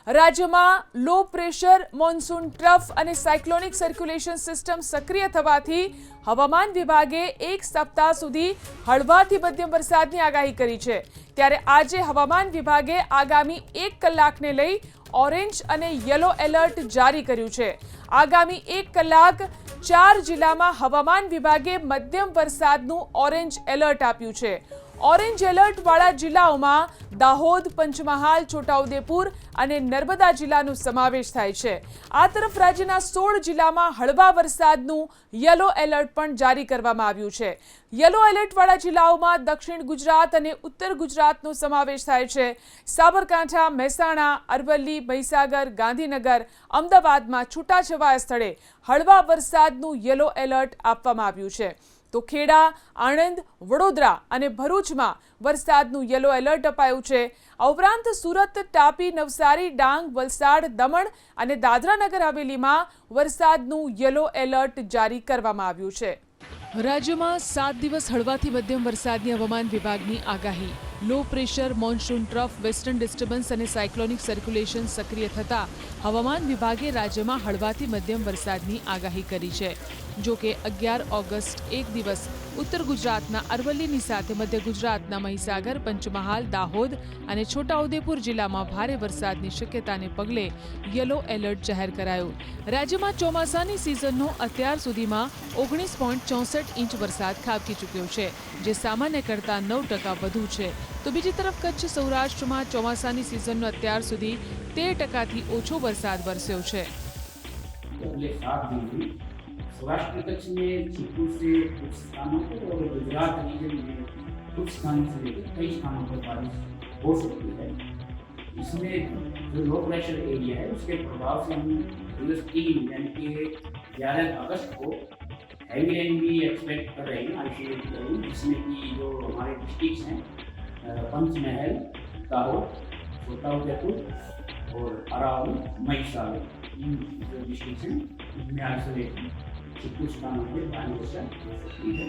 રાજ્યમાં low pressure, monsoon trough અને cyclonic circulation system સક્રિય થવાથી હવામાન વિભાગે એક સપ્તાહ સુધી હળવાથી મધ્યમ વરસાદની આગાહી કરી છે। ત્યારે આજે હવામાન વિભાગે આગામી 1 કલાકને લઈ ઓરેન્જ અને યલો એલર્ટ જારી કર્યું છે। આગામી 1 કલાક 4 જિલ્લામાં હવામાન વિભાગે મધ્યમ વરસાદનું ઓરેન્જ એલર્ટ આપ્યું છે। ઓરેન્જ એલર્ટ વાળા જિલ્લાઓમાં દાહોદ, પંચમહાલ, છોટાઉદેપુર અને નર્મદા જિલ્લાનો સમાવેશ થાય છે। આ તરફ રાજ્યના 16 જિલ્લામાં હળવા વરસાદનું યલો એલર્ટ પણ જારી કરવામાં આવ્યું છે। યલો એલર્ટ વાળા જિલ્લાઓમાં દક્ષિણ ગુજરાત અને ઉત્તર ગુજરાતનો સમાવેશ થાય છે। સાબરકાંઠા, મહેસાણા, અરવલ્લી, મહીસાગર, ગાંધીનગર, અમદાવાદમાં છૂટાછવાયા સ્થળે હળવા વરસાદનું યલો એલર્ટ આપવામાં આવ્યું છે। તો ખેડા, આણંદ, વડોદરા અને ભરૂચમાં વરસાદનું યલો એલર્ટ અપાયું છે। આ ઉપરાંત સુરત, તાપી, નવસારી, ડાંગ, વલસાડ, દમણ અને દાદરા નગર હવેલીમાં વરસાદનું યલો એલર્ટ જારી કરવામાં આવ્યું છે। રાજ્યમાં 7 દિવસ હળવાથી મધ્યમ વરસાદની હવામાન વિભાગની આગાહી। Low pressure, monsoon trough, western disturbance અને સાયક્લોનિક સર્ક્યુલેશન સક્રિય થતા હવામાન વિભાગે રાજ્યમાં હળવાથી મધ્યમ વરસાદની આગાહી કરી છે। જો કે 11 ઓગસ્ટ એક દિવસ ઉત્તર ગુજરાતના અરવલ્લીની સાથે મધ્ય ગુજરાતના મહીસાગર, પંચમહાલ, દાહોદ અને છોટાઉદેપુર જિલ્લામાં ભારે વરસાદની શક્યતાને પગલે યલો એલર્ટ જાહેર કરાયો। રાજ્યમાં ચોમાસાની સિઝનનો અત્યાર સુધીમાં 19.64 ઇંચ વરસાદ ખાબકી ચૂક્યો છે, જે સામાન્ય કરતાં 9% વધુ છે। તો બીજી તરફ કચ્છ, સૌરાષ્ટ્રમાં ચોમાસાની સિઝનનો અત્યાર સુધી 13%થી ઓછો વરસાદ વરસ્યો છે। सौराष्ट्र कच्छ में छिटपुर से कुछ स्थानों पर और गुजरात रीजन में कुछ स्थानों से लेकर कई स्थानों पर बारिश हो सकती है। इसमें जो लो प्रेशर एरिया है उसके प्रभाव से हम दिवस 3 यानी कि 11 अगस्त को हैवी रेन भी एक्सपेक्ट कर रहे हैं आईसीएट रेन, जिसमें कि जो हमारे डिस्ट्रिक्ट हैं पंचमहल, दाहोद, छोटाउदेपुर और अरावली, महिसागर, इन जो डिस्ट्रिक्ट हैं इनमें आइसोलेट कुछ स्थानों पर भारी वर्षा हो सकती है।